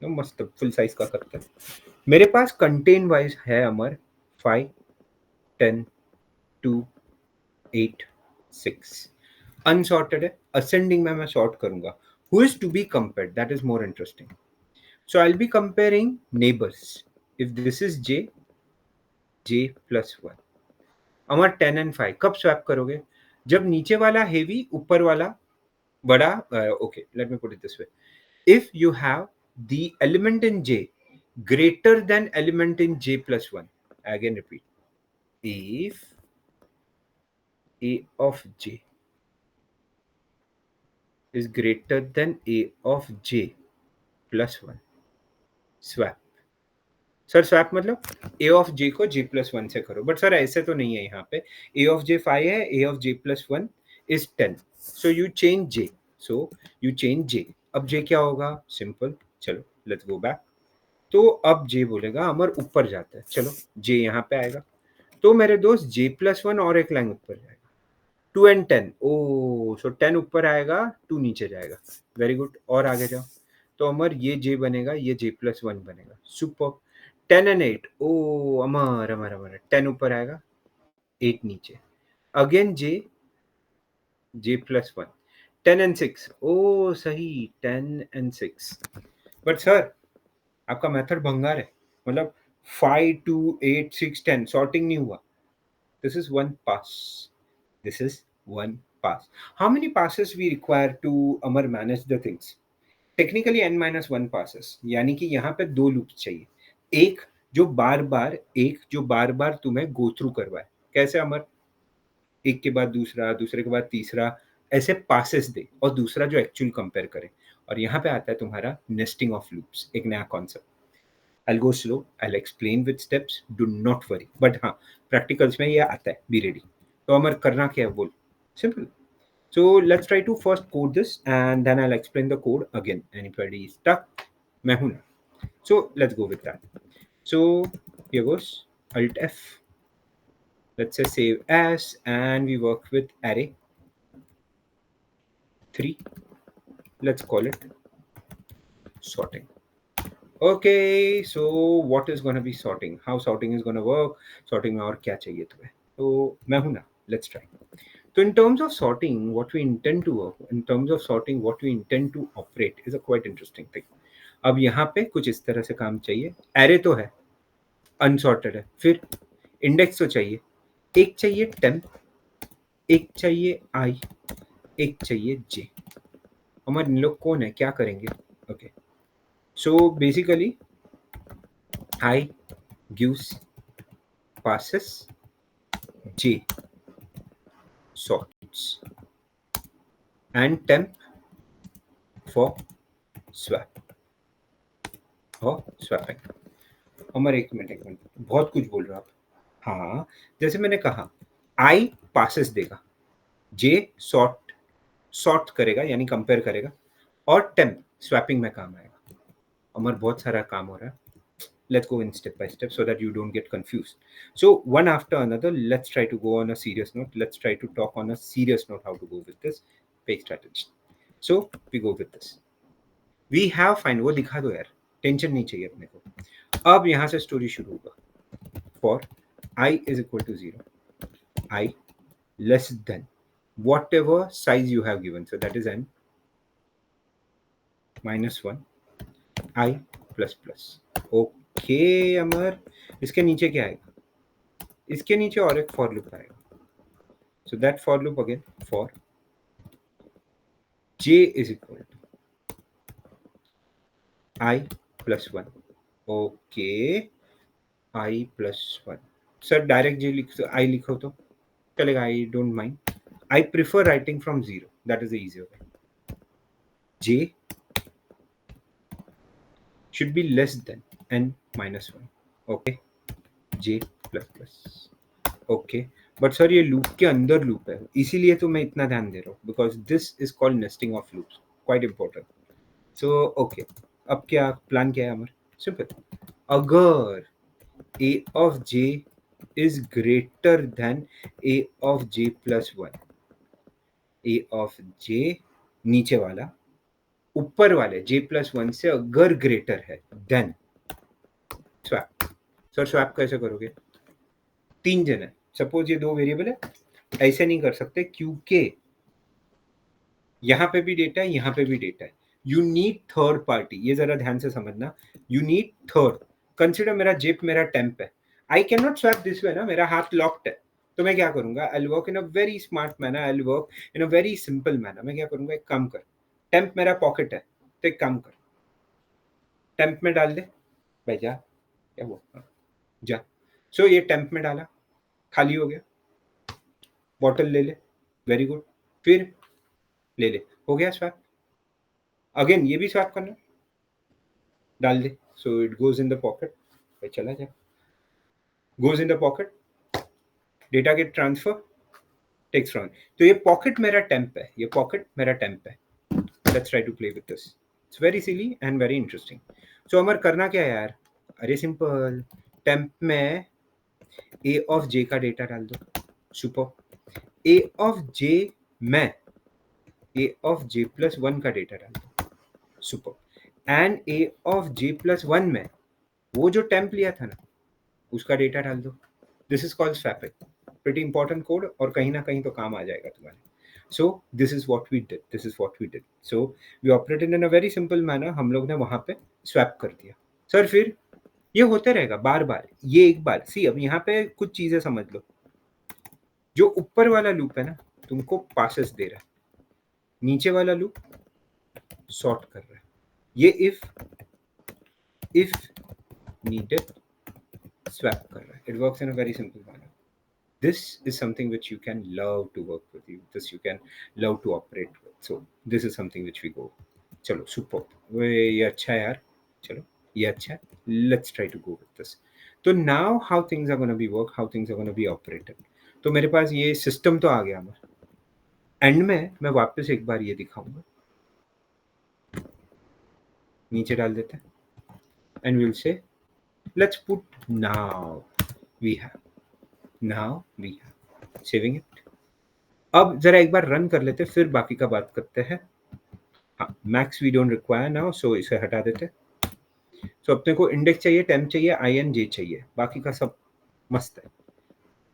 No, मस्त फुल साइज का करते हैं. मेरे पास कंटेन वाइज है अमर 5, 10, 2, 8, 6. अनसॉर्टेड है. असेंडिंग में मैं सॉर्ट करूंगा. Who is to be compared? That is more interesting. So I'll be comparing neighbors. If this is J plus 1. Amar 10 and 5 कब स्वैप करोगे? जब नीचे वाला हेवी, ऊपर वाला बड़ा. Okay, let me put it this way. If you have the element in J greater than element in J plus 1, again repeat, if A of J is greater than A of J plus 1, swap. Sir swap मतलब a of j को j plus 1 से करो. But sir ऐसे तो नहीं है. यहाँ पे a ऑफ j 5 है, a of j plus 1 is 10. So you change j. अब j क्या होगा? सिंपल. चलो लेट्स गो बैक. तो अब j बोलेगा अमर ऊपर जाता है. चलो j यहाँ पे आएगा. तो मेरे दोस्त j प्लस 1 और एक लाइन ऊपर जाएगा. 2 and 10. ओ, सो 10 ऊपर आएगा, 2 नीचे जाएगा. Very good. और आगे जाओ. तो अमर ये j बनेगा, ये j प्लस 1 बनेगा. सुपर. 10 and 8. ओ अमर 10 ऊपर आएगा, 8 नीचे. Again j plus 1. 10 and 6. ओ सही, 10 and 6. बट सर आपका मेथड भंगार है. मतलब 5, 2, 8, 6, 10 सॉर्टिंग नहीं हुआ. This is one pass. How many passes we require to Amar manage the things? Technically n-1 passes. यानी कि यहाँ पे 2 लूप्स चाहिए. एक जो बार बार तुम्हें गो थ्रू करवाए. कैसे अमर? एक के बाद दूसरा, दूसरे के बाद तीसरा, ऐसे पासेस दे और दूसरा जो एक्चुअल कंपेयर करे। और यहाँ पे आता है तुम्हारा नेस्टिंग ऑफ लूप्स, एक नया concept. I'll go slow, I'll explain with steps, do not worry. But हाँ, practicals में ये आता है, be ready. तो अमर करना क्या है बोल, simple. So let's try to first code this and then I'll explain the code again. Anybody stuck? मैं हूँ ना. So let's go with that. So here goes, Alt F. Let's say save as, and we work with array 3. Let's call it sorting. Okay, so what is going to be sorting? How sorting is going to work? Sorting में और क्या चाहिए तुम्हें? तो मैं हूँ ना. Let's try. So in terms of sorting, what we intend to work, in terms of sorting, what we intend to operate is a quite interesting thing. अब यहाँ पे कुछ इस तरह से काम चाहिए. Array तो है, unsorted है. फिर index तो चाहिए. एक चाहिए temp, एक चाहिए I, एक चाहिए J. हमारे इन लोग कौन है, क्या करेंगे? Okay. So basically, I gives passes J sorts and temp for swap or swapping. अमर एक मिनट, बहुत कुछ बोल रहे हो आप. हाँ, जैसे मैंने कहा, I passes देगा, J सॉर्ट करेगा यानी कंपेयर करेगा, और temp स्वैपिंग में काम आएगा. अमर बहुत सारा काम हो रहा है. Let's go in step by step so that you don't get confused. So one after another, let's try to go on a serious note. Let's try to talk on a serious note how to go with this. Pay strategy. So we go with this. We have find, वो दिखा दो यार, tension नहीं चाहिए अपने को. अब यहाँ से स्टोरी शुरू होगा. For I is equal to 0, I less than whatever size you have given. So that is n minus 1, I plus plus. Okay, अमर, इसके नीचे क्या आएगा? इसके नीचे और एक फॉर लूप आएगा. So that for loop again, for j is equal to I plus 1. Okay, I plus 1. Sir, direct j लिख, I लिखो तो चलेगा, I don't mind. I prefer writing from 0. That is the easier way. J should be less than n minus 1. Okay, j plus plus. Okay, but sir ये loop के अंदर loop है, इसीलिए तो मैं इतना ध्यान दे रहा हूँ, because this is called nesting of loops, quite important. So okay, अब क्या प्लान क्या है हमारा? सिंपल. अगर a of j is greater than a of j plus 1, a of j नीचे वाला ऊपर वाले j plus 1 से अगर ग्रेटर है, देन स्वैप. सर स्वैप कैसे करोगे? 3 जन है, सपोज ये 2 वेरिएबल है, ऐसे नहीं कर सकते क्योंकि यहाँ पे भी डेटा है, यहाँ पे भी डेटा है. You need third party. ये जरा ध्यान से समझना. You need third. कंसिडर मेरा जेप मेरा टेम्प है. I can not swap this way ना, मेरा हाथ लॉक्ड है. तो मैं क्या करूंगा? I work in a very smart manner, I work in a very simple manner. मैं क्या करूंगा? एक काम कर, टेम्प मेरा पॉकेट है, तो एक काम कर, टेम्प में डाल दे. भाई जा, क्या हुआ? जा. सो ये टेम्प में डाला, खाली हो गया. बॉटल ले ले, वेरी गुड. फिर ले ले, हो गया स्वैप. अगेन ये भी स्वैप करना, डाल दे. So it goes in the pocket. भाई चला जा, goes in the pocket. Data get transfer, takes from. तो ये पॉकेट मेरा टेम्प है, ये पॉकेट मेरा टेम्प है. Let's try to play with this. It's very silly and very interesting. So हमारे करना क्या है यार? अरे सिंपल, टेम्प में ए ऑफ जे का डेटा डाल दो. सुपर. ए ऑफ जे में ए ऑफ जे प्लस 1 का डेटा डाल दो. Super. And A of J plus 1 में वो जो टेम्प लिया था ना, उसका डेटा डाल दो. This is called swapping. Pretty important code, और कहीं ना कहीं तो काम आ जाएगा तुम्हारे. So this is what we did, this is what we did. So we operated in a very simple manner. हम लोग ने वहां पे स्वैप कर दिया. सर फिर ये होते रहेगा बार बार, ये एक बार. सी अब यहाँ पे कुछ चीजें समझ लो. जो ऊपर वाला लूप है ना, तुमको पासेस दे रहा है, नीचे वाला लूप सॉर्ट कर रहा है. ये इफ नीडेड स्वैप कर रहा है. It works in a very simple manner. This is something which you can love to work with. You this you can love to operate with. So this is something which we go. चलो super, ये अच्छा है यार. चलो ये अच्छा है. Let's try to go with this. तो now how things are going to be work, how things are going to be operated. तो मेरे पास ये सिस्टम तो आ गया. हमारा एंड में मैं वापस एक बार ये दिखाऊंगा. नीचे डाल देते हैं and will say let's put now we have saving it. अब जरा एक बार रन कर लेते, फिर बाकी का बात करते हैं. हाँ, max we don't require now, so इसे हटा देते. सो अपने को इंडेक्स चाहिए, टेम्प चाहिए, आई एन जे चाहिए, बाकी का सब मस्त है.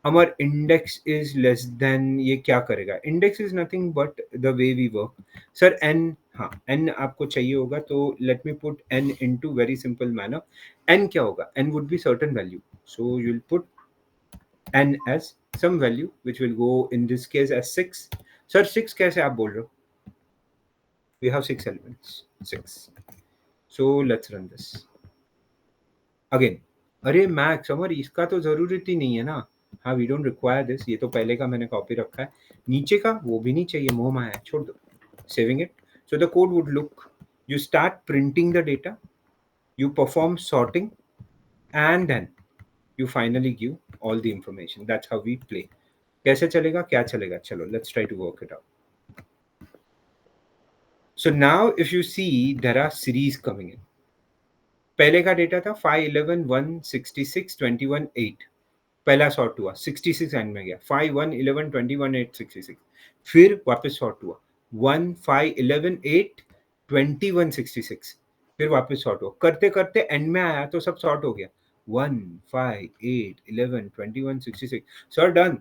हमार इंडेक्स इज लेस देन, ये क्या करेगा? Index is nothing but the way we work. Sir N, हाँ एन आपको चाहिए होगा, तो let me put N into very simple manner. N क्या होगा? N would be certain value, so you will put n as some value which will go in this case as 6. Sir 6 कैसे आप बोल रहे हो? We have 6 elements, 6. So let's run this again. अरे max अमर इसका तो जरूरत ही नहीं है ना. हाँ, वी डोंट रिक्वायर दिस. ये तो पहले का मैंने कॉपी रखा है. नीचे का वो भी नहीं चाहिए, मोह माया है, छोड़ दो. Saving it. So the code would look, you start printing the data, you perform sorting, and then you finally give all the information. That's how we play. कैसे चलेगा, क्या चलेगा? चलो let's try to work it out. So now if you see there are series coming in. पहले का data था 5 11 1 66 21 8. पहला sort हुआ, 66 एंड में गया. 5 1 11 21 8 66. फिर वापस सॉर्ट हुआ, 1 5 11 8 21 66. फिर वापस सॉर्ट हुआ, करते करते एंड में आया तो सब सॉर्ट हो गया. 1 5 8 11 21 66. Sir done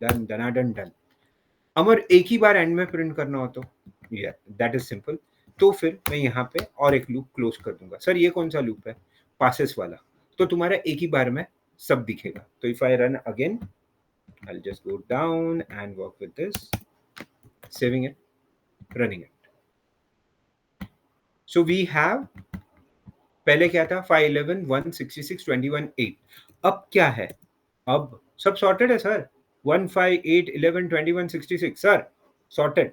done done done. Amar एक ही बार एंड में प्रिंट करना हो तो दैट इज सिंपल. तो फिर मैं यहाँ पे और एक लूप क्लोज कर दूंगा. सर ये कौन सा लूप है? पासेस वाला. तो तुम्हारा एक ही बार में सब दिखेगा. तो if I run again, I will just go down and work with this, saving it, running it. So we have, पहले क्या था? 5 11 1 66 21 8. अब क्या है? अब सब सॉर्टेड है sir. 1 5 8 11 21 66. Sir sorted.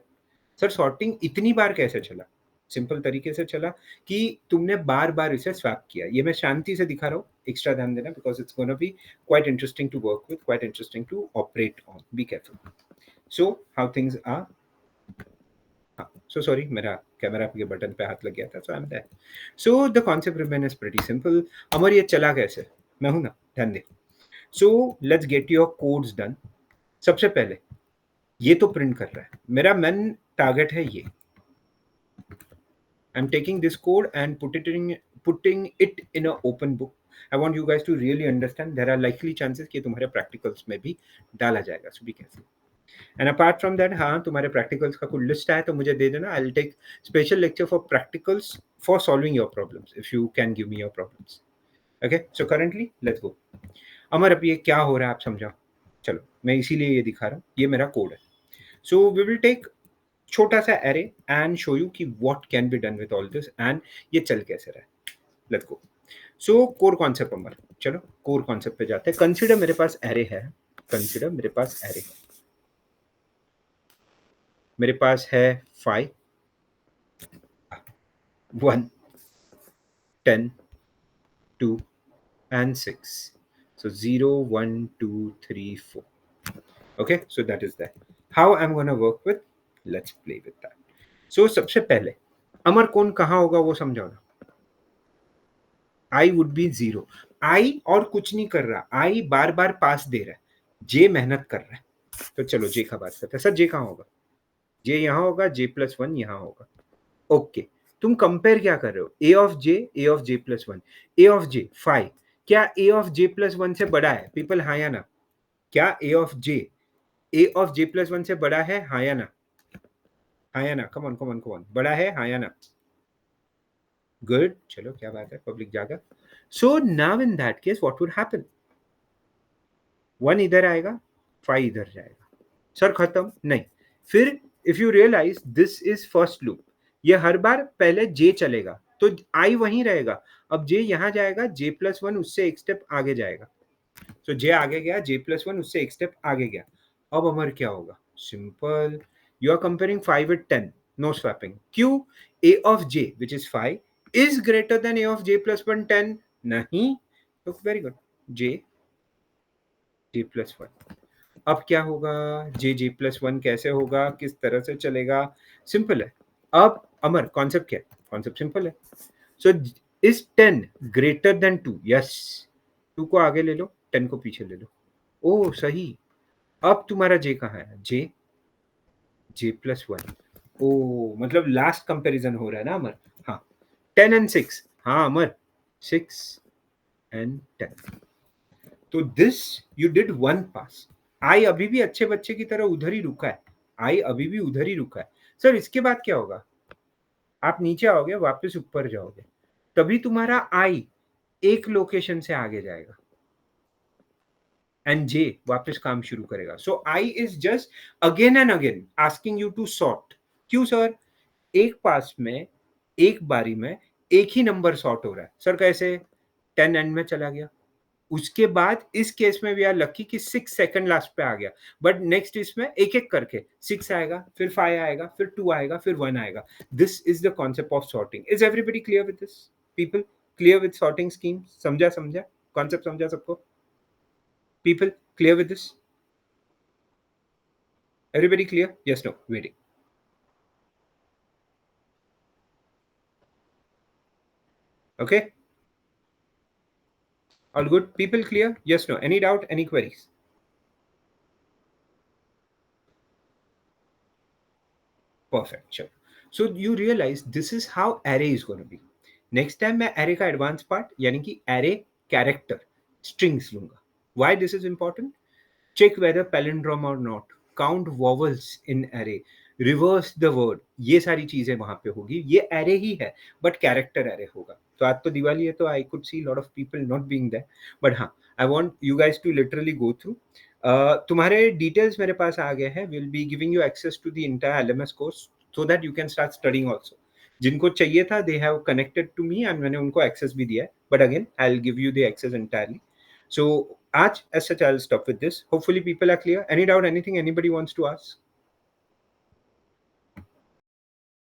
Sir sorting इतनी बार कैसे चला? सिंपल तरीके से चला कि तुमने बार बार इसे स्वैप किया. ये मैं शांति से दिखा रहा हूँ, एक्स्ट्रा ध्यान देना, because it's gonna be quite interesting to work with, quite interesting to operate on. Be careful. So how things are. हाँ, सो सॉरी, मेरा कैमरा के बटन पे हाथ लग गया था, so I am there. So the concept remain is pretty simple. Amar ये चला कैसे? मैं हूं ना, ध्यान दे. So let's get your codes done. सबसे पहले ये तो प्रिंट कर रहा है, मेरा मेन टारगेट है ये. I'm taking this code and putting it in an open book. I want you guys to really understand there are likely chances कि तुम्हारे practicals में भी डाला जाएगा. So be careful. And apart from that, हाँ तुम्हारे practicals का कोई list है तो मुझे दे देना. I'll take special lecture for practicals for solving your problems if you can give me your problems. Okay, so currently let's go. अमर अब ये क्या हो रहा है आप समझाओ. चलो मैं इसीलिए ये दिखा रहा हूँ, ये मेरा कोड है. So we will take छोटा सा एरे एंड शो यू कि what can be done with all this and ये चल कैसे रहा है. Let's go. So core concept पर, चलो कोर कॉन्सेप्ट पे जाते हैं. कंसीडर मेरे पास एरे है, कंसीडर मेरे पास एरे है. मेरे पास है 5 1 10 2 and 6. So 0 1 2 3 4. Okay, so that is that. How I'm going to work with, let's play with that. So सबसे पहले अमर कौन कहाँ होगा वो समझाओ ना. I would be 0. I और कुछ नहीं कर रहा, I बार बार पास दे रहा है, J मेहनत कर रहा है. तो चलो J का बात करते हैं. सर J कहाँ होगा? J यहाँ होगा, J+1 यहाँ होगा. ओके, तुम कंपेयर क्या कर रहे हो? A of J+1. A of J 5. क्या A of J+1 से बड़ा है? पीपल हाँ या ना? क्या A of J+1 से बड़ा है? हाँ या ना? हाँ या ना? कम ऑन, बड़ा है? हाँ या ना? गुड, चलो क्या बात है, पब्लिक जागा. So now in that case what would happen? 1 इधर आएगा, 5 इधर जाएगा. सर खत्म? नहीं. फिर if you realize this is first loop, ये हर बार पहले J चलेगा तो I वहीं रहेगा. अब J यहाँ जाएगा, J+1 उससे एक स्टेप आगे जाएगा. सो जे आगे गया, j+1 उससे एक स्टेप आगे गया. अब अमर क्या होगा? Simple. You are comparing 5 with 10. No swapping. क्यों? a of j which is 5 is greater than a of j+1 10. नहीं. तो वेरी गुड. j+1. अब क्या होगा? j+1 कैसे होगा? किस तरह से चलेगा? सिंपल है. अब अमर कॉन्सेप्ट क्या है? कॉन्सेप्ट सिंपल है. So is 10 greater than 2? Yes. 2 को आगे ले लो, 10 को पीछे ले लो. ओह सही. अब तुम्हारा j कहाँ है? j+1. ओह मतलब लास्ट कंपैरिजन हो रहा है ना अमर? हाँ. 10 and 6. हाँ अमर. 6 and 10. तो this you did one pass. आई अभी भी अच्छे बच्चे की तरह उधर ही रुका है. आई अभी भी उधर ही रुका है. सर इसके बाद क्या होगा? आप नीचे आओगे, वापस ऊपर जाओगे, तभी तुम्हारा आई एक लोकेशन से आगे जाएगा एंड जे वापस काम शुरू करेगा. So I is just again and again asking you to sort. क्यों सर? एक पास में, एक बारी में एक ही नंबर सॉर्ट हो रहा है. सर कैसे? 10 एंड में चला गया. उसके बाद इस केस में वी आर लकी कि 6 सेकंड लास्ट पे आ गया. बट नेक्स्ट इसमें एक एक करके 6 आएगा, फिर 5 आएगा, फिर 2 आएगा, फिर 1 आएगा. This is the concept of sorting. Is everybody clear with this? People clear with sorting scheme? समझा कॉन्सेप्ट? समझा सबको? People clear with this? Everybody clear? Yes, no, waiting. Okay, all good. People clear? Yes, no, any doubt, any queries? Perfect. Sure. So you realize this is how array is going to be. Next time मैं array का advanced part यानी कि array character strings लूंगा. Why this is important? Check whether palindrome or not. Count vowels in array. Reverse the word. ये सारी चीजें वहां पे होगी. ये array ही है but character array होगा. तो आज तो दिवाली है तो I could see lot of people not being there. But हाँ, I want you guys to literally go through. तुम्हारे डिटेल्स मेरे पास आ गए हैं. Will be giving you access to the entire LMS course so that you can start studying also. जिनको चाहिए था they have connected to me and मैंने उनको एक्सेस भी दिया है. But again I will give you the access entirely. So, as such, I'll stop with this. Hopefully, people are clear. Any doubt, anything anybody wants to ask?